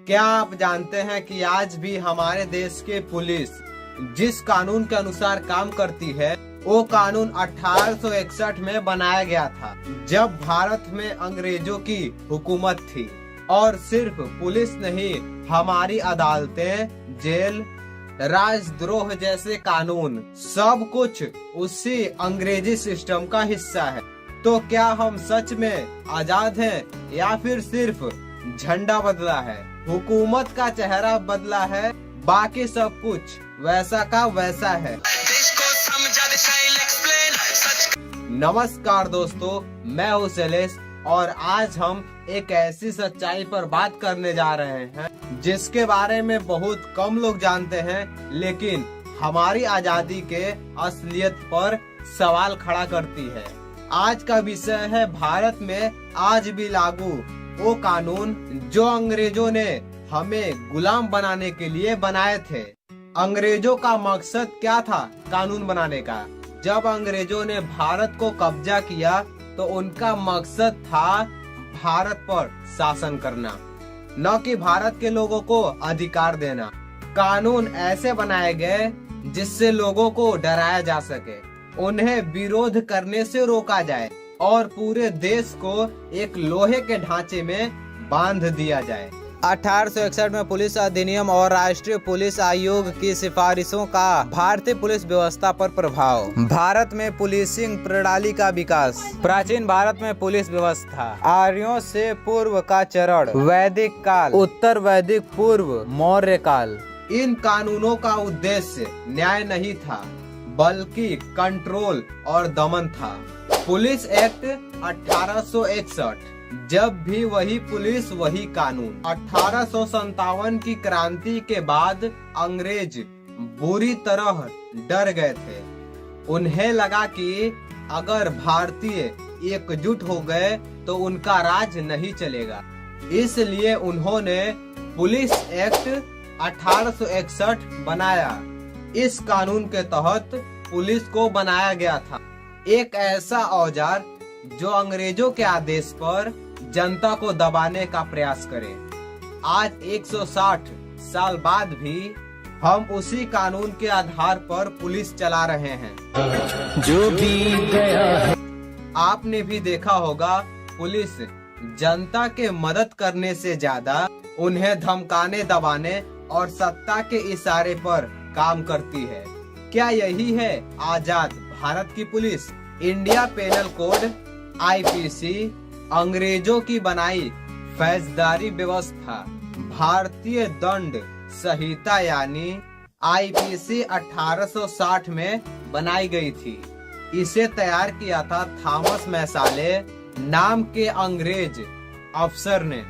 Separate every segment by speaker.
Speaker 1: क्या आप जानते हैं कि आज भी हमारे देश के पुलिस जिस कानून के अनुसार काम करती है वो कानून 1861 में बनाया गया था, जब भारत में अंग्रेजों की हुकूमत थी। और सिर्फ पुलिस नहीं, हमारी अदालतें, जेल, राजद्रोह जैसे कानून, सब कुछ उसी अंग्रेजी सिस्टम का हिस्सा है। तो क्या हम सच में आजाद हैं या फिर सिर्फ झंडा बदला है, हुकूमत का चेहरा बदला है, बाकी सब कुछ वैसा का वैसा है। नमस्कार दोस्तों, मैं हूँ शैलेश और आज हम एक ऐसी सच्चाई पर बात करने जा रहे हैं जिसके बारे में बहुत कम लोग जानते हैं, लेकिन हमारी आजादी के असलियत पर सवाल खड़ा करती है। आज का विषय है भारत में आज भी लागू वो कानून जो अंग्रेजों ने हमें गुलाम बनाने के लिए बनाए थे। अंग्रेजों का मकसद क्या था कानून बनाने का? जब अंग्रेजों ने भारत को कब्जा किया तो उनका मकसद था भारत पर शासन करना, न कि भारत के लोगों को अधिकार देना। कानून ऐसे बनाए गए जिससे लोगों को डराया जा सके, उन्हें विरोध करने से रोका जाए और पूरे देश को एक लोहे के ढांचे में बांध दिया जाए। 1861 में पुलिस अधिनियम और राष्ट्रीय पुलिस आयोग की सिफारिशों का भारतीय पुलिस व्यवस्था पर प्रभाव। भारत में पुलिसिंग प्रणाली का विकास। प्राचीन भारत में पुलिस व्यवस्था आर्यों से पूर्व का चरण, वैदिक काल, उत्तर वैदिक पूर्व, मौर्य काल। इन कानूनों का उद्देश्य न्याय नहीं था बल्कि कंट्रोल और दमन था। पुलिस एक्ट 1861, जब भी वही पुलिस वही कानून। 1857 की क्रांति के बाद अंग्रेज बुरी तरह डर गए थे। उन्हें लगा कि अगर भारतीय एकजुट हो गए तो उनका राज नहीं चलेगा, इसलिए उन्होंने पुलिस एक्ट 1861 बनाया। इस कानून के तहत पुलिस को बनाया गया था एक ऐसा औजार जो अंग्रेजों के आदेश पर जनता को दबाने का प्रयास करे। आज 160 साल बाद भी हम उसी कानून के आधार पर पुलिस चला रहे हैं। जो भी गया है, आपने भी देखा होगा, पुलिस जनता के मदद करने से ज्यादा उन्हें धमकाने, दबाने और सत्ता के इशारे पर काम करती है। क्या यही है आजाद भारत की पुलिस? इंडिया पेनल कोड IPC अंग्रेजों की बनाई फौजदारी व्यवस्था, भारतीय दंड संहिता यानी IPC 1860 में बनाई गई थी। इसे तैयार किया था थॉमस मैसाले नाम के अंग्रेज अफसर ने।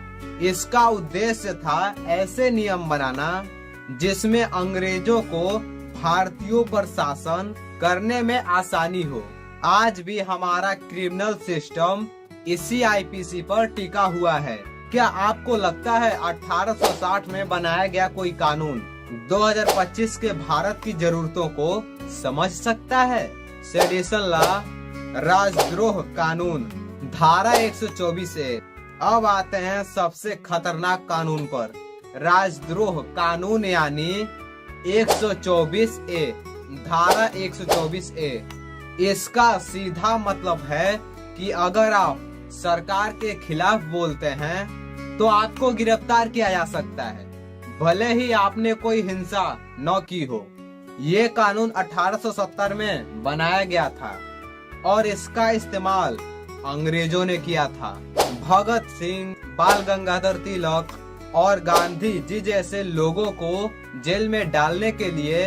Speaker 1: इसका उद्देश्य था ऐसे नियम बनाना जिसमें अंग्रेजों को भारतीयों पर शासन करने में आसानी हो। आज भी हमारा क्रिमिनल सिस्टम इसी IPC पर टिका हुआ है। क्या आपको लगता है 1860 में बनाया गया कोई कानून 2025 के भारत की जरूरतों को समझ सकता है? सेडिशन लॉ, राजद्रोह कानून, धारा 124A। अब आते हैं सबसे खतरनाक कानून पर, राजद्रोह कानून यानी 124A, धारा 124A। इसका सीधा मतलब है कि अगर आप सरकार के खिलाफ बोलते हैं तो आपको गिरफ्तार किया जा सकता है, भले ही आपने कोई हिंसा न की हो। ये कानून 1870 में बनाया गया था और इसका इस्तेमाल अंग्रेजों ने किया था। भगत सिंह, बाल गंगाधर तिलक और गांधी जी जैसे लोगों को जेल में डालने के लिए।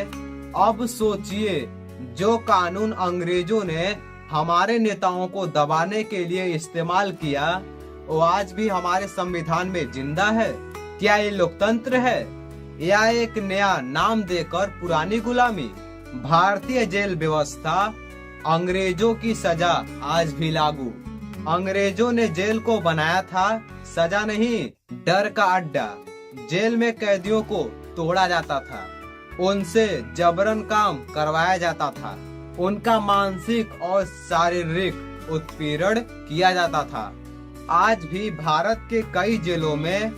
Speaker 1: अब सोचिए, जो कानून अंग्रेजों ने हमारे नेताओं को दबाने के लिए इस्तेमाल किया, वो आज भी हमारे संविधान में जिंदा है। क्या ये लोकतंत्र है या एक नया नाम देकर पुरानी गुलामी? भारतीय जेल व्यवस्था, अंग्रेजों की सजा आज भी लागू। अंग्रेजों ने जेल को बनाया था सजा नहीं, डर का अड्डा। जेल में कैदियों को तोड़ा जाता था, उनसे जबरन काम करवाया जाता था, उनका मानसिक और शारीरिक उत्पीड़न किया जाता था। आज भी भारत के कई जेलों में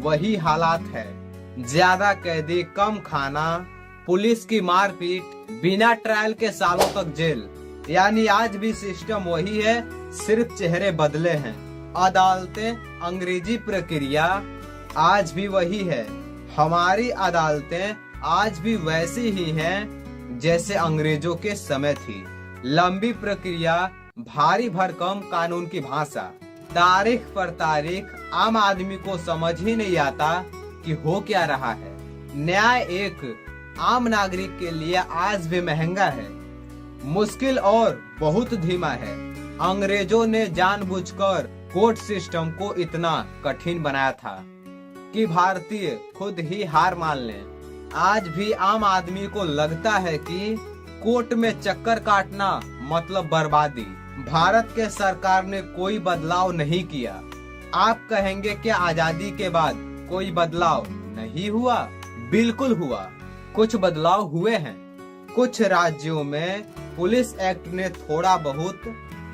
Speaker 1: वही हालात है। ज्यादा कैदी, कम खाना, पुलिस की मारपीट, बिना ट्रायल के सालों तक जेल। यानी आज भी सिस्टम वही है, सिर्फ चेहरे बदले हैं। अदालतें, अंग्रेजी प्रक्रिया आज भी वही है। हमारी अदालतें आज भी वैसी ही हैं जैसे अंग्रेजों के समय थी। लंबी प्रक्रिया, भारी भरकम कानून की भाषा, तारीख पर तारीख, आम आदमी को समझ ही नहीं आता कि हो क्या रहा है। न्याय एक आम नागरिक के लिए आज भी महंगा है, मुश्किल और बहुत धीमा है। अंग्रेजों ने जानबूझकर कोर्ट सिस्टम को इतना कठिन बनाया था कि भारतीय खुद ही हार मान लें। आज भी आम आदमी को लगता है कि कोर्ट में चक्कर काटना मतलब बर्बादी। भारत के सरकार ने कोई बदलाव नहीं किया। आप कहेंगे क्या आजादी के बाद कोई बदलाव नहीं हुआ? बिल्कुल हुआ। कुछ बदलाव हुए हैं। कुछ राज्यों में पुलिस एक्ट ने थोड़ा बहुत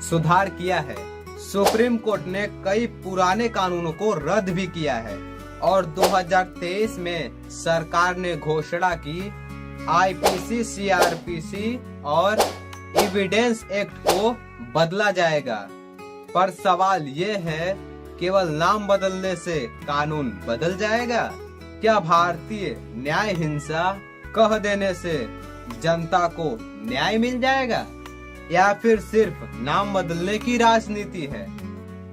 Speaker 1: सुधार किया है। सुप्रीम कोर्ट ने कई पुराने कानूनों को रद्द भी किया है और 2023 में सरकार ने घोषणा की आईपीसी, सीआरपीसी और एविडेंस एक्ट को बदला जाएगा। पर सवाल ये है, केवल नाम बदलने से कानून बदल जाएगा? क्या भारतीय न्याय हिंसा कह देने से जनता को न्याय मिल जाएगा? या फिर सिर्फ नाम बदलने की राजनीति है?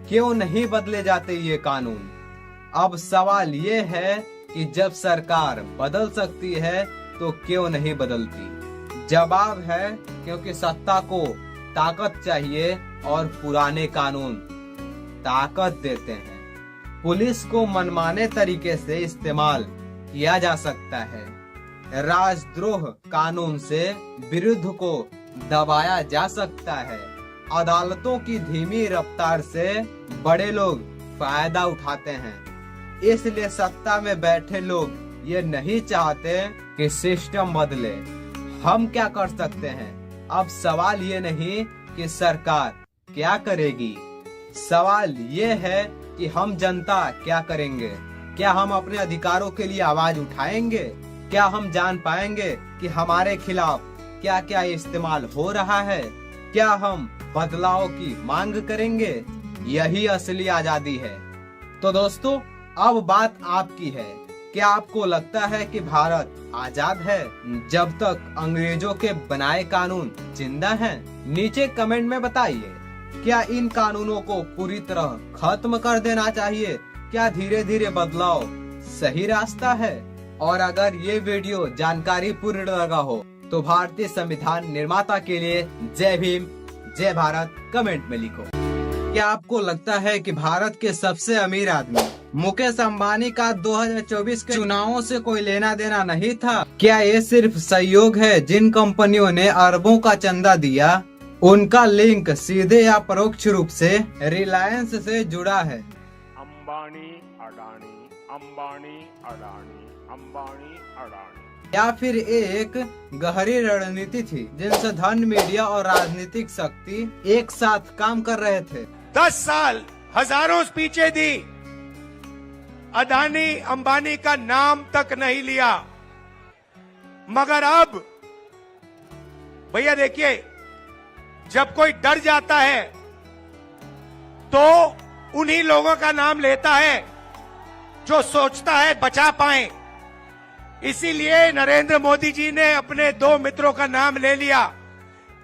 Speaker 1: क्यों नहीं बदले जाते ये कानून? अब सवाल ये है कि जब सरकार बदल सकती है तो क्यों नहीं बदलती? जवाब है क्योंकि सत्ता को ताकत चाहिए और पुराने कानून ताकत देते हैं। पुलिस को मनमाने तरीके से इस्तेमाल किया जा सकता है। राजद्रोह कानून से विरुद्ध को दबाया जा सकता है। अदालतों की धीमी रफ्तार से बड़े लोग फायदा उठाते हैं। इसलिए सत्ता में बैठे लोग ये नहीं चाहते कि सिस्टम बदले। हम क्या कर सकते हैं? अब सवाल ये नहीं कि सरकार क्या करेगी, सवाल ये है कि हम जनता क्या करेंगे। क्या हम अपने अधिकारों के लिए आवाज उठाएंगे? क्या हम जान पाएंगे कि हमारे खिलाफ क्या क्या इस्तेमाल हो रहा है? क्या हम बदलाव की मांग करेंगे? यही असली आजादी है। तो दोस्तों, अब बात आपकी है। क्या आपको लगता है कि भारत आजाद है जब तक अंग्रेजों के बनाए कानून जिंदा हैं? नीचे कमेंट में बताइए। क्या इन कानूनों को पूरी तरह खत्म कर देना चाहिए? क्या धीरे धीरे बदलाव सही रास्ता है? और अगर ये वीडियो जानकारी पूर्ण लगा हो तो भारतीय संविधान निर्माता के लिए जय भीम, जय भारत कमेंट में लिखो। क्या आपको लगता है कि भारत के सबसे अमीर आदमी मुकेश अंबानी का 2024 के चुनावों से कोई लेना देना नहीं था? क्या ये सिर्फ सहयोग है? जिन कंपनियों ने अरबों का चंदा दिया उनका लिंक सीधे या परोक्ष रूप से रिलायंस से जुड़ा है।
Speaker 2: अंबानी अडानी, अंबानी अडानी, अंबानी अडानी।
Speaker 1: या फिर एक गहरी रणनीति थी जिनसे धन, मीडिया और राजनीतिक शक्ति एक साथ काम कर रहे थे।
Speaker 2: 10 साल हजारों स्पीचें दी, अडानी अंबानी का नाम तक नहीं लिया। मगर अब भैया देखिए, जब कोई डर जाता है तो उन्हीं लोगों का नाम लेता है जो सोचता है बचा पाए। इसीलिए नरेंद्र मोदी जी ने अपने 2 मित्रों का नाम ले लिया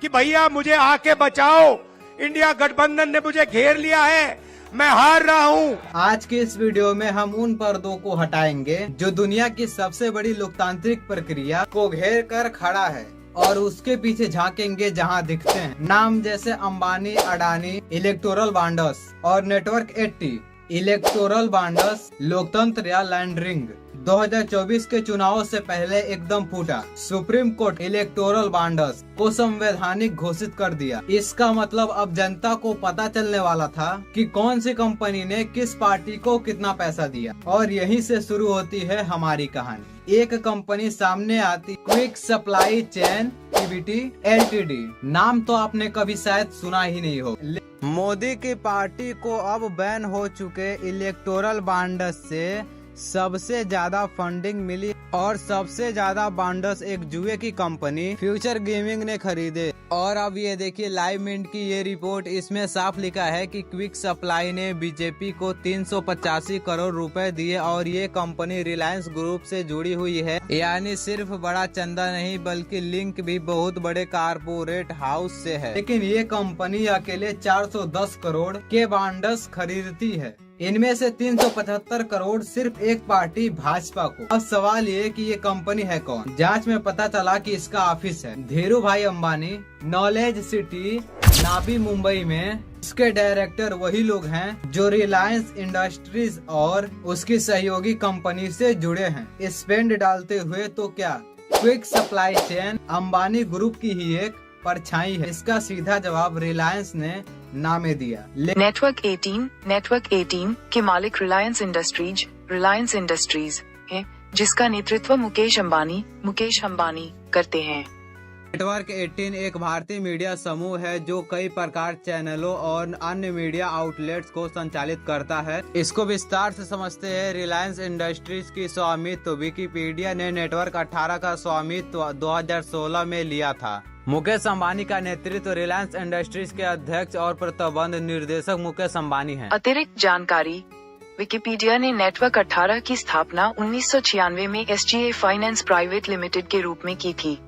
Speaker 2: कि भैया मुझे आके बचाओ, इंडिया गठबंधन ने मुझे घेर लिया है, मैं हार रहा हूँ। आज के इस वीडियो में हम उन पर्दों को हटाएंगे जो दुनिया की सबसे बड़ी लोकतांत्रिक प्रक्रिया को घेर कर खड़ा है और उसके पीछे झांकेंगे जहां दिखते हैं नाम जैसे अंबानी, अडानी, इलेक्टोरल बॉन्ड्स और नेटवर्क 80। इलेक्टोरल बॉन्ड्स लोकतंत्र या लैंडरिंग 2024 के चुनावों से पहले एकदम फूटा। सुप्रीम कोर्ट इलेक्टोरल बॉन्ड्स को संवैधानिक घोषित कर दिया। इसका मतलब अब जनता को पता चलने वाला था कि कौन सी कंपनी ने किस पार्टी को कितना पैसा दिया। और यहीं से शुरू होती है हमारी कहानी। एक कंपनी सामने आती, quick supply chain Pvt LTD. नाम तो आपने कभी शायद सुना ही नहीं हो। मोदी की पार्टी को अब बैन हो चुके इलेक्टोरल बॉन्ड्स से
Speaker 1: सबसे ज्यादा फंडिंग मिली और सबसे ज्यादा बॉन्ड्स एक जुए की कंपनी फ्यूचर गेमिंग ने खरीदे। और अब ये देखिए लाइव मिंट की ये रिपोर्ट, इसमें साफ लिखा है कि क्विक सप्लाई ने बीजेपी को 385 करोड़ रुपए दिए और ये कंपनी रिलायंस ग्रुप से जुड़ी हुई है। यानी सिर्फ बड़ा चंदा नहीं बल्कि लिंक भी बहुत बड़े कारपोरेट हाउस से है। लेकिन ये कंपनी अकेले 410 करोड़ के बॉन्ड्स खरीदती है। इनमें से 375 करोड़ सिर्फ एक पार्टी भाजपा को। अब सवाल ये कि ये कंपनी है कौन? जांच में पता चला कि इसका ऑफिस है धीरू भाई अंबानी नॉलेज सिटी नावी मुंबई में। इसके डायरेक्टर वही लोग हैं जो रिलायंस इंडस्ट्रीज और उसकी सहयोगी कंपनी से जुड़े हैं। स्पेंड डालते हुए तो क्या quick supply chain Ambani group की ही एक परछाई है। इसका सीधा जवाब रिलायंस ने नामे दिया।
Speaker 3: नेटवर्क 18 के मालिक रिलायंस इंडस्ट्रीज है, जिसका नेतृत्व मुकेश अंबानी करते हैं।
Speaker 1: नेटवर्क 18 एक भारतीय मीडिया समूह है जो कई प्रकार चैनलों और अन्य मीडिया आउटलेट्स को संचालित करता है। इसको विस्तार से समझते हैं। रिलायंस इंडस्ट्रीज की स्वामित्व विकिपीडिया ने नेटवर्क 18 का स्वामित्व 2016 में लिया था। मुकेश अंबानी का नेतृत्व रिलायंस इंडस्ट्रीज के अध्यक्ष और प्रबंध निर्देशक मुकेश अंबानी हैं।
Speaker 3: अतिरिक्त जानकारी, विकिपीडिया ने नेटवर्क 18 की स्थापना 1996 में SGA फाइनेंस प्राइवेट लिमिटेड के रूप में की थी।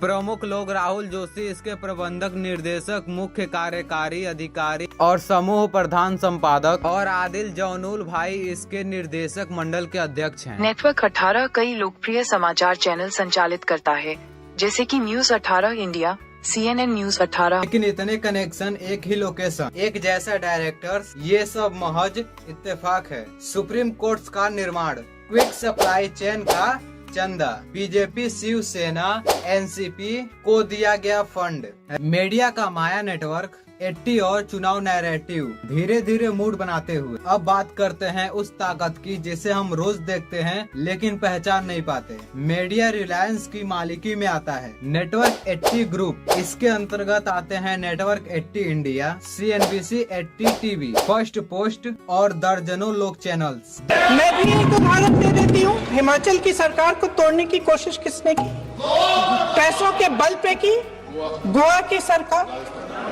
Speaker 1: प्रमुख लोग राहुल जोशी इसके प्रबंधक निर्देशक, मुख्य कार्यकारी अधिकारी और समूह प्रधान संपादक, और आदिल जौनुल भाई इसके निर्देशक मंडल के अध्यक्ष हैं।
Speaker 3: नेटवर्क 18 कई लोकप्रिय समाचार चैनल संचालित करता है, जैसे कि न्यूज 18 इंडिया, CNN न्यूज 18।
Speaker 1: लेकिन इतने कनेक्शन, एक ही लोकेशन, एक जैसा डायरेक्टर्स, ये सब महज इत्तेफाक है। सुप्रीम कोर्ट का निर्माण, क्विक सप्लाई चेन का चंदा, बीजेपी, शिवसेना, NCP को दिया गया फंड, मीडिया का माया नेटवर्क 80 और चुनाव नैरेटिव धीरे धीरे मूड बनाते हुए। अब बात करते हैं उस ताकत की जिसे हम रोज देखते हैं लेकिन पहचान नहीं पाते। मीडिया रिलायंस की मालिकी में आता है नेटवर्क 80 ग्रुप। इसके अंतर्गत आते हैं network 80 India, CNBC 80 TV, first post और दर्जनों लोक चैनल्स।
Speaker 4: मैं भी एक उदाहरण दे देती हूँ। हिमाचल की सरकार को तोड़ने की कोशिश किसने की? पैसों के बल पे की। गोवा की सरकार,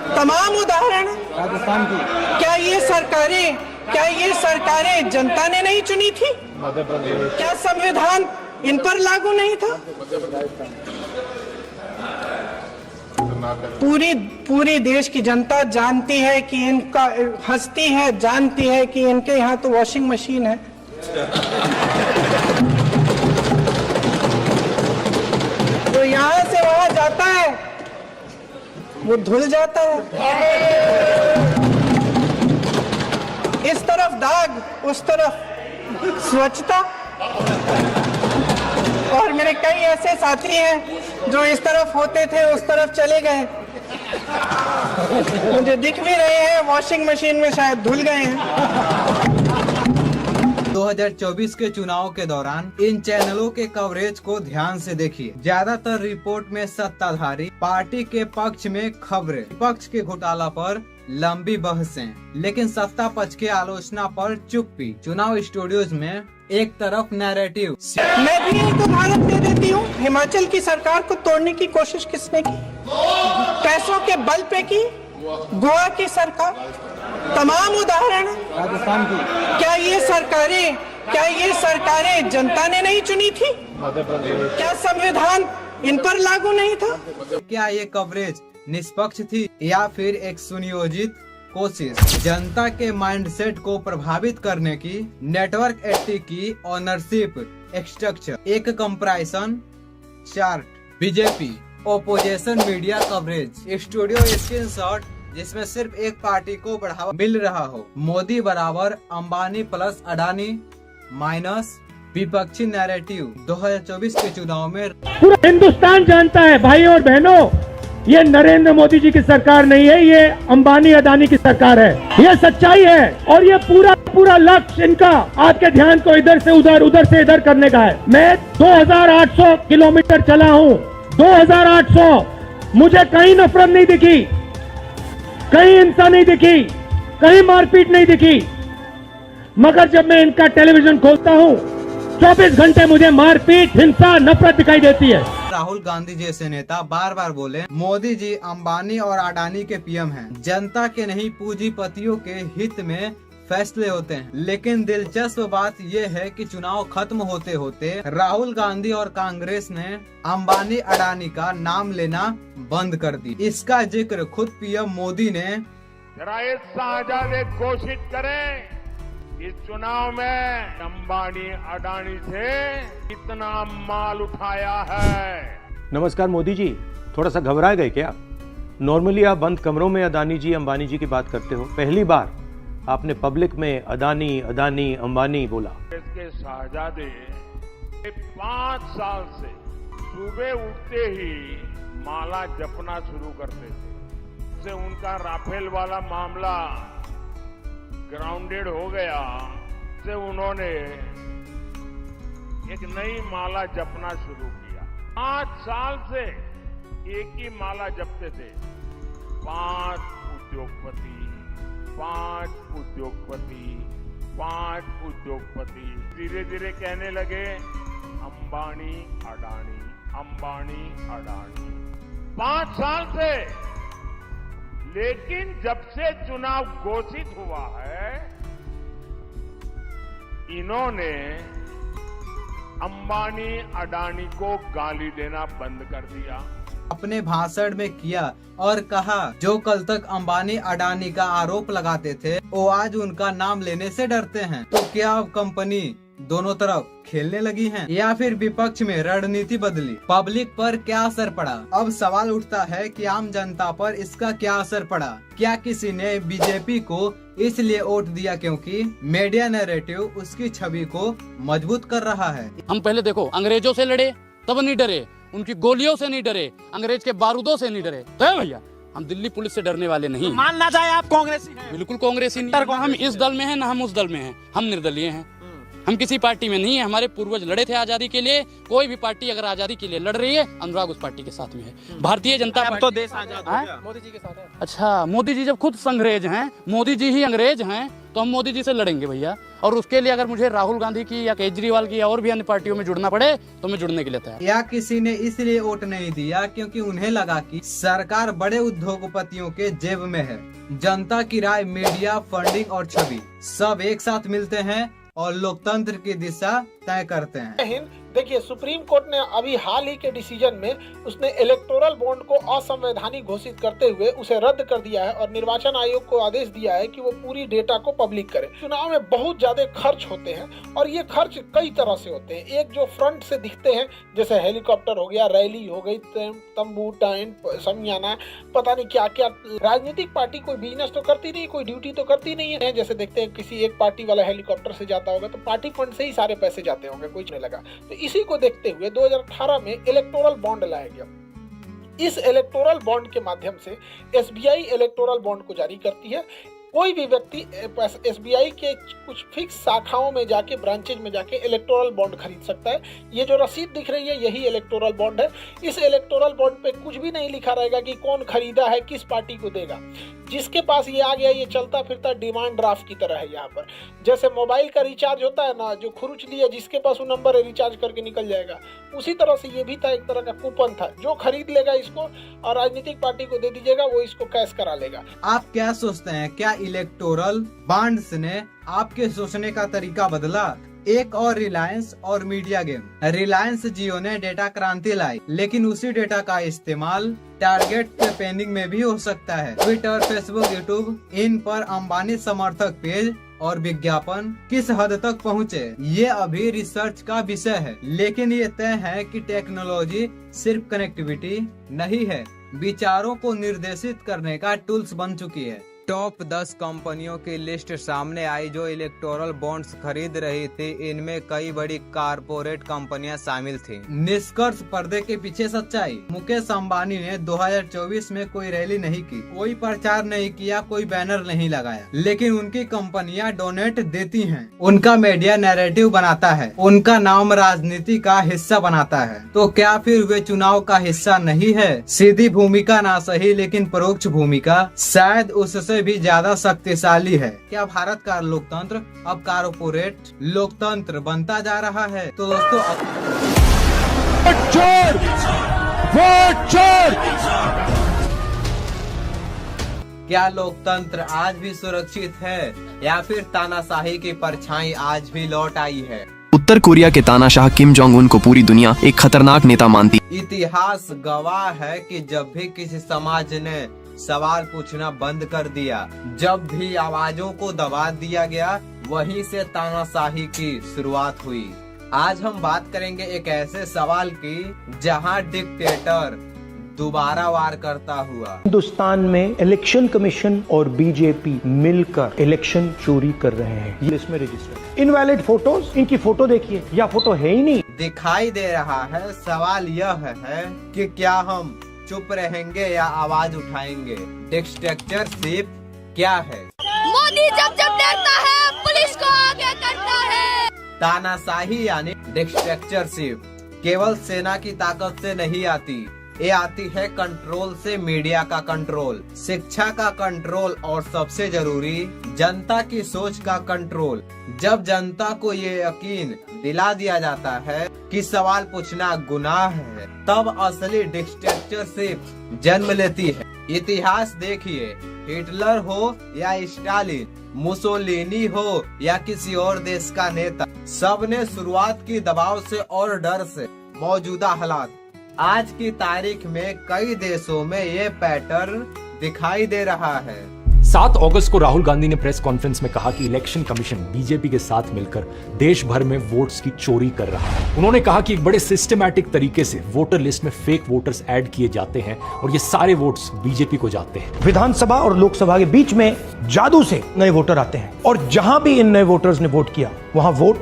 Speaker 4: तमाम उदाहरण
Speaker 1: राजस्थान की।
Speaker 4: क्या ये सरकारें जनता ने नहीं चुनी थी? क्या संविधान इन पर लागू नहीं था? पूरी देश की जनता जानती है कि इनका हस्ती है, जानती है कि इनके यहाँ तो वॉशिंग मशीन है। तो यहाँ से वहां जाता है वो धुल जाता है। इस तरफ दाग, उस तरफ स्वच्छता। और मेरे कई ऐसे साथी हैं जो इस तरफ होते थे उस तरफ चले गए, मुझे दिख भी रहे हैं वॉशिंग मशीन में, शायद धुल गए हैं।
Speaker 1: 2024 के चुनाव के दौरान इन चैनलों के कवरेज को ध्यान से देखिए। ज्यादातर रिपोर्ट में सत्ताधारी पार्टी के पक्ष में खबरें, विपक्ष के घोटाला पर लंबी बहसें, लेकिन सत्ता पक्ष की आलोचना पर चुप्पी। चुनाव स्टूडियोज में एक तरफ नैरेटिव।
Speaker 4: मैं भी एक उदाहरण दे देती हूँ। हिमाचल की सरकार को तोड़ने की कोशिश किसने की? पैसों के बल पे की। गोवा की सरकार, तमाम उदाहरण
Speaker 1: राजस्थान की।
Speaker 4: क्या ये सरकारें जनता ने नहीं चुनी थी? क्या संविधान इन पर लागू नहीं था?
Speaker 1: क्या ये कवरेज निष्पक्ष थी या फिर एक सुनियोजित कोशिश जनता के माइंडसेट को प्रभावित करने की? नेटवर्क 80 की ओनरशिप स्ट्रक्चर, एक comparison chart, BJP opposition media coverage, studio screenshot जिसमें सिर्फ एक पार्टी को बढ़ावा मिल रहा हो, मोदी बराबर अंबानी प्लस अडानी माइनस विपक्षी नैरेटिव। 2024 के चुनाव में
Speaker 5: पूरा हिंदुस्तान जानता है भाई और बहनों, ये नरेंद्र मोदी जी की सरकार नहीं है, ये अंबानी अडानी की सरकार है। ये सच्चाई है और ये पूरा लक्ष्य इनका आपके ध्यान को इधर से उधर से इधर करने का है। मैं 2800 किलोमीटर चला हूँ, 2800। मुझे कहीं नफरत नहीं दिखी, कहीं हिंसा नहीं दिखी, कहीं मारपीट नहीं दिखी। मगर जब मैं इनका टेलीविजन खोलता हूँ 24 घंटे मुझे मारपीट, हिंसा, नफरत दिखाई देती है।
Speaker 1: राहुल गांधी जैसे नेता बार बार बोले मोदी जी अंबानी और अडानी के पीएम हैं, जनता के नहीं पूंजीपतियों के हित में फैसले होते हैं। लेकिन दिलचस्प बात यह है कि चुनाव खत्म होते होते राहुल गांधी और कांग्रेस ने अंबानी अडानी का नाम लेना बंद कर दी। इसका जिक्र खुद पीएम मोदी ने
Speaker 2: जरा ये शाहजादे घोषित करें इस चुनाव में अंबानी अडानी से कितना माल उठाया है।
Speaker 6: नमस्कार मोदी जी, थोड़ा सा घबरा गए क्या? नॉर्मली आप बंद कमरों में अदानी जी अंबानी जी की बात करते हो, पहली बार आपने पब्लिक में अदानी अदानी अंबानी बोला।
Speaker 2: इसके शाहजादे 5 साल से सुबह उठते ही माला जपना शुरू करते थे। से उनका राफेल वाला मामला ग्राउंडेड हो गया से उन्होंने एक नई माला जपना शुरू किया। 5 साल से एक ही माला जपते थे, 5 उद्योगपति, 5 उद्योगपति, 5 उद्योगपति। धीरे धीरे कहने लगे अंबानी अडानी, अंबानी अडानी। 5 साल से। लेकिन जब से चुनाव घोषित हुआ है, इन्होंने अंबानी अडानी को गाली देना बंद कर दिया।
Speaker 1: अपने भाषण में किया और कहा जो कल तक अंबानी अडानी का आरोप लगाते थे वो आज उनका नाम लेने से डरते हैं। तो क्या अब कंपनी दोनों तरफ खेलने लगी हैं या फिर विपक्ष में रणनीति बदली? पब्लिक पर क्या असर पड़ा? अब सवाल उठता है कि आम जनता पर इसका क्या असर पड़ा? क्या किसी ने बीजेपी को इसलिए वोट दिया क्योंकि मीडिया नैरेटिव उसकी छवि को मजबूत कर रहा है?
Speaker 7: हम पहले देखो अंग्रेजों से लड़े तब नहीं डरे, उनकी गोलियों से नहीं डरे, अंग्रेज के बारूदों से नहीं डरे। तो भैया हम दिल्ली पुलिस से डरने वाले नहीं।
Speaker 8: तो मान ना जाए आप कांग्रेसी हैं।
Speaker 7: बिल्कुल कांग्रेसी नहीं। हम इस दल में हैं ना हम उस दल में हैं, हम निर्दलीय हैं। हम किसी पार्टी में नहीं है। हमारे पूर्वज लड़े थे आजादी के लिए। कोई भी पार्टी अगर आजादी के लिए लड़ रही है, अनुराग उस पार्टी के साथ में है। भारतीय जनता पार्टी
Speaker 8: तो देश आजाद हो गया, मोदी जी के साथ है।
Speaker 7: अच्छा, मोदी जी जब खुद अंग्रेज हैं, मोदी जी ही अंग्रेज हैं, तो हम मोदी जी से लड़ेंगे भैया। और उसके लिए अगर मुझे राहुल गांधी की या केजरीवाल की या और भी अन्य पार्टियों में जुड़ना पड़े तो मैं जुड़ने के लिए तैयार।
Speaker 1: या किसी ने इसलिए वोट नहीं दिया क्योंकि उन्हें लगा कि सरकार बड़े उद्योगपतियों के जेब में है। जनता की राय, मीडिया, फंडिंग और छवि सब एक साथ मिलते हैं और लोकतंत्र की दिशा तय करते हैं।
Speaker 4: देखिए, सुप्रीम कोर्ट ने अभी हाल ही के डिसीजन में उसने इलेक्टोरल बॉन्ड को असंवैधानिक घोषित करते हुए उसे रद्द कर दिया है और निर्वाचन आयोग को आदेश दिया है कि वो पूरी डेटा को पब्लिक करे। चुनाव में बहुत ज्यादा खर्च होते हैं और ये खर्च कई तरह से होते हैं। एक जो फ्रंट से दिखते हैं, जैसे हेलीकॉप्टर हो गया, रैली हो गई, तंबू, टेंट, समियाना, पता नहीं क्या क्या। राजनीतिक पार्टी कोई बिजनेस तो करती नहीं, कोई ड्यूटी तो करती नहीं है। जैसे देखते हैं किसी एक पार्टी वाला हेलीकॉप्टर से जाता होगा तो पार्टी फंड से ही सारे पैसे जाते होंगे, कुछ नहीं लगा। तो इसी को देखते हुए 2018 में इलेक्टोरल बॉन्ड लाया गया। इस इलेक्टोरल बॉन्ड के माध्यम से एसबीआई इलेक्टोरल बॉन्ड को जारी करती है। कोई भी व्यक्ति एसबीआई के कुछ फिक्स शाखाओं में जाके, ब्रांचेज में जाके इलेक्टोरल बॉन्ड खरीद सकता है। ये जो रसीद दिख रही है यही इलेक्टोरल बॉन्ड है। इस इलेक्टोरल बॉन्ड पे कुछ भी नहीं लिखा रहेगा कि कौन खरीदा है, किस पार्टी को देगा। जिसके पास ये आ गया, ये चलता फिरता डिमांड ड्राफ्ट की तरह है। यहाँ पर जैसे मोबाइल का रिचार्ज होता है ना, जो खुरुच लिया जिसके पास वो नंबर है, रिचार्ज करके निकल जाएगा। उसी तरह से ये भी था, एक तरह का कूपन था। जो खरीद लेगा इसको और राजनीतिक पार्टी को दे दीजिएगा, वो इसको कैश करा लेगा।
Speaker 1: आप क्या सोचते हैं, क्या इलेक्टोरल बॉन्ड्स ने आपके सोचने का तरीका बदला? एक और रिलायंस और मीडिया गेम। रिलायंस जियो ने डेटा क्रांति लाई, लेकिन उसी डेटा का इस्तेमाल टारगेट कैंपेनिंग में भी हो सकता है। ट्विटर, फेसबुक, यूट्यूब, इन पर अंबानी समर्थक पेज और विज्ञापन किस हद तक पहुँचे, ये अभी रिसर्च का विषय है। लेकिन ये तय है कि टेक्नोलॉजी सिर्फ कनेक्टिविटी नहीं है, विचारों को निर्देशित करने का टूल्स बन चुकी है। टॉप 10 कंपनियों की लिस्ट सामने आई जो इलेक्टोरल बॉन्ड्स खरीद रही थी। इनमें कई बड़ी कारपोरेट कंपनियां शामिल थी। निष्कर्ष, पर्दे के पीछे सच्चाई। मुकेश अंबानी ने 2024 में कोई रैली नहीं की, कोई प्रचार नहीं किया, कोई बैनर नहीं लगाया, लेकिन उनकी कंपनियां डोनेट देती हैं। उनका मीडिया नैरेटिव बनाता है, उनका नाम राजनीति का हिस्सा बनाता है। तो क्या फिर वे चुनाव का हिस्सा नहीं है? सीधी भूमिका ना सही, लेकिन परोक्ष भूमिका। शायद उससे से भी ज्यादा शक्तिशाली है। क्या भारत का लोकतंत्र अब कारपोरेट लोकतंत्र बनता जा रहा है? तो दोस्तों क्या लोकतंत्र आज भी सुरक्षित है या फिर तानाशाही की परछाई आज भी लौट आई है?
Speaker 9: उत्तर कोरिया के तानाशाह किम जोंग उन को पूरी दुनिया एक खतरनाक नेता मानती।
Speaker 1: इतिहास गवाह है कि जब भी किसी समाज ने सवाल पूछना बंद कर दिया, जब भी आवाजों को दबा दिया गया, वहीं से तानाशाही की शुरुआत हुई। आज हम बात करेंगे एक ऐसे सवाल की जहां डिक्टेटर दोबारा वार करता हुआ।
Speaker 6: हिंदुस्तान में इलेक्शन कमीशन और बीजेपी मिलकर इलेक्शन चोरी कर रहे हैं। ये इसमें रजिस्टर इनवैलिड फोटोज, इनकी फोटो देखिए, या फोटो है ही नहीं।
Speaker 1: दिखाई दे रहा है। सवाल यह है कि क्या हम चुप रहेंगे या आवाज उठाएंगे? डिक्टेटरशिप क्या है?
Speaker 10: मोदी जब डरता है पुलिस को आगे करता है।
Speaker 1: तानाशाही यानी डिक्टेटरशिप केवल सेना की ताकत से नहीं आती, ये आती है कंट्रोल से। मीडिया का कंट्रोल, शिक्षा का कंट्रोल और सबसे जरूरी जनता की सोच का कंट्रोल। जब जनता को ये यकीन दिला दिया जाता है कि सवाल पूछना गुनाह है, तब असली डिक्टेटरशिप जन्म लेती है। इतिहास देखिए, हिटलर हो या स्टालिन, मुसोलिनी हो या किसी और देश का नेता, सबने शुरुआत की दबाव से और डर से। मौजूदा हालात, आज की तारीख में कई देशों में ये पैटर्न दिखाई दे रहा है।
Speaker 11: 7 अगस्त को राहुल गांधी ने प्रेस कॉन्फ्रेंस में कहा कि इलेक्शन कमीशन बीजेपी के साथ मिलकर देश भर में वोट्स की चोरी कर रहा है। उन्होंने कहा कि एक बड़े सिस्टमैटिक तरीके से वोटर लिस्ट में फेक वोटर्स ऐड किए जाते हैं और ये सारे वोट्स बीजेपी को जाते हैं।
Speaker 6: विधानसभा और लोकसभा के बीच में जादू से नए वोटर आते हैं और जहां भी इन नए वोटर्स ने वोट किया, वहां वोट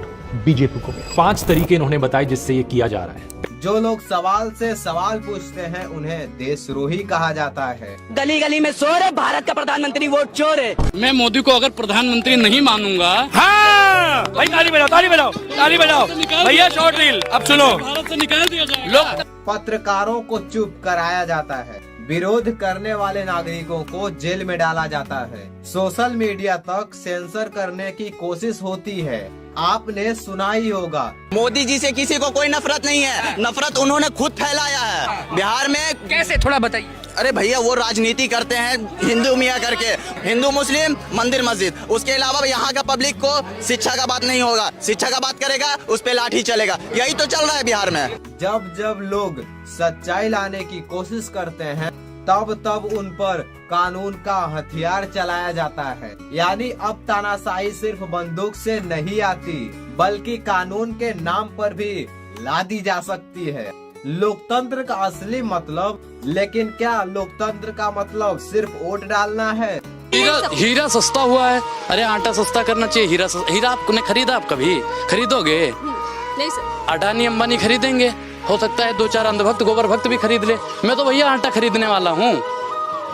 Speaker 6: बीजेपी को गया।
Speaker 11: 5 तरीके इन्होंने बताए जिससे ये किया जा रहा है।
Speaker 1: जो लोग सवाल से सवाल पूछते हैं उन्हें देशद्रोही कहा जाता है।
Speaker 8: गली गली में शोर है, भारत का प्रधानमंत्री वोट चोर है।
Speaker 7: मैं मोदी को अगर प्रधानमंत्री नहीं मानूंगा।
Speaker 8: हाँ भाई, ताली बजाओ, ताली बजाओ, ताली बजाओ भैया। शॉर्ट रील अब सुनो।
Speaker 7: भारत से निकाल दिया जाए।
Speaker 8: लोग
Speaker 1: पत्रकारों को चुप कराया जाता है, विरोध करने वाले नागरिकों को जेल में डाला जाता है, सोशल मीडिया तक सेंसर करने की कोशिश होती है। आपने सुना ही होगा,
Speaker 8: मोदी जी से किसी को कोई नफरत नहीं है, नफरत उन्होंने खुद फैलाया है। बिहार में कैसे, थोड़ा बताइए। अरे भैया, वो राजनीति करते हैं हिंदू मियाँ करके, हिंदू मुस्लिम मंदिर मस्जिद। उसके अलावा यहाँ का पब्लिक को शिक्षा का बात नहीं होगा, शिक्षा का बात करेगा उस पे लाठी चलेगा। यही तो चल रहा है बिहार में।
Speaker 1: जब जब लोग सच्चाई लाने की कोशिश करते हैं, तब तब उन पर कानून का हथियार चलाया जाता है। यानी अब तानाशाही सिर्फ बंदूक से नहीं आती, बल्कि कानून के नाम पर भी ला दी जा सकती है। लोकतंत्र का असली मतलब, लेकिन क्या लोकतंत्र का मतलब सिर्फ वोट डालना है?
Speaker 7: हीरा सस्ता हुआ है। अरे आटा सस्ता करना चाहिए। हीरा आपने खरीदा? आप कभी खरीदोगे?
Speaker 10: नहीं सर।
Speaker 7: अडानी अंबानी खरीदेंगे, हो सकता है 2-4 अंधभक्त गोबर भक्त भी खरीद ले। मैं तो भैया आटा खरीदने वाला हूँ,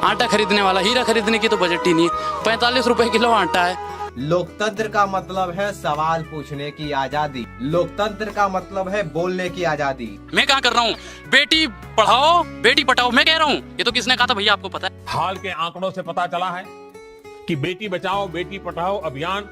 Speaker 7: आटा खरीदने वाला। हीरा खरीदने की तो बजट ही नहीं है। 45 रुपए किलो आटा है।
Speaker 1: लोकतंत्र का मतलब है सवाल पूछने की आजादी। लोकतंत्र का मतलब है बोलने की आजादी।
Speaker 7: मैं क्या कर रहा हूँ? बेटी पढ़ाओ बेटी पढ़ाओ मैं कह रहा हूँ। ये तो किसने कहा था भैया, आपको पता है?
Speaker 12: हाल के आंकड़ों से पता चला है कि बेटी बचाओ बेटी पढ़ाओ अभियान।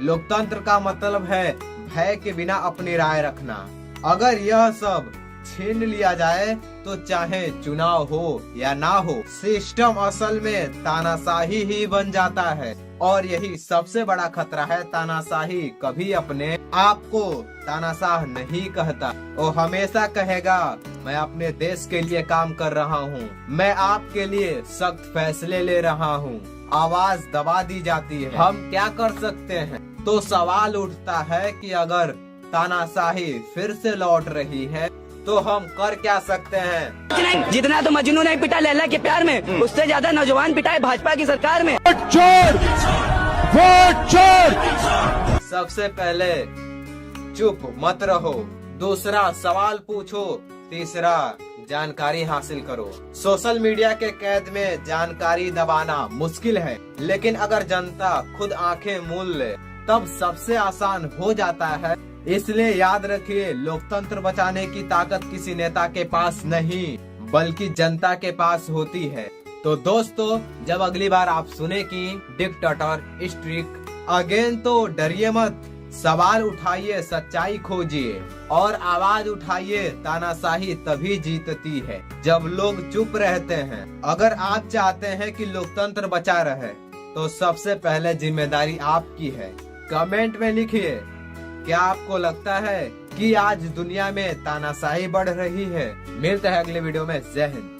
Speaker 1: लोकतंत्र का मतलब है भय के बिना अपनी राय रखना। अगर यह सब छीन लिया जाए तो चाहे चुनाव हो या ना हो, सिस्टम असल में तानाशाही ही बन जाता है। और यही सबसे बड़ा खतरा है। तानाशाही कभी अपने आप को तानाशाह नहीं कहता, वो हमेशा कहेगा मैं अपने देश के लिए काम कर रहा हूँ, मैं आपके लिए सख्त फैसले ले रहा हूँ। आवाज दबा दी जाती है। हम क्या कर सकते हैं? तो सवाल उठता है कि अगर तानाशाही फिर से लौट रही है तो हम कर क्या सकते हैं?
Speaker 8: जितना तो मजनू नहीं पिटा लैला के प्यार में, उससे ज्यादा नौजवान पिटा है भाजपा की सरकार में।
Speaker 1: सबसे पहले चुप मत रहो, दूसरा सवाल पूछो, तीसरा जानकारी हासिल करो। सोशल मीडिया के कैद में जानकारी दबाना मुश्किल है, लेकिन अगर जनता खुद आंखें मूंद ले तब सबसे आसान हो जाता है। इसलिए याद रखिए, लोकतंत्र बचाने की ताकत किसी नेता के पास नहीं बल्कि जनता के पास होती है। तो दोस्तों, जब अगली बार आप सुने कि डिक्टेटर स्ट्रिक अगेन, तो डरिए मत, सवाल उठाइए, सच्चाई खोजिए और आवाज उठाइए। तानाशाही तभी जीतती है जब लोग चुप रहते हैं। अगर आप चाहते हैं कि लोकतंत्र बचा रहे तो सबसे पहले जिम्मेदारी आपकी है। कमेंट में लिखिए, क्या आपको लगता है कि आज दुनिया में तानाशाही बढ़ रही है? मिलते हैं अगले वीडियो में। जय हिंद।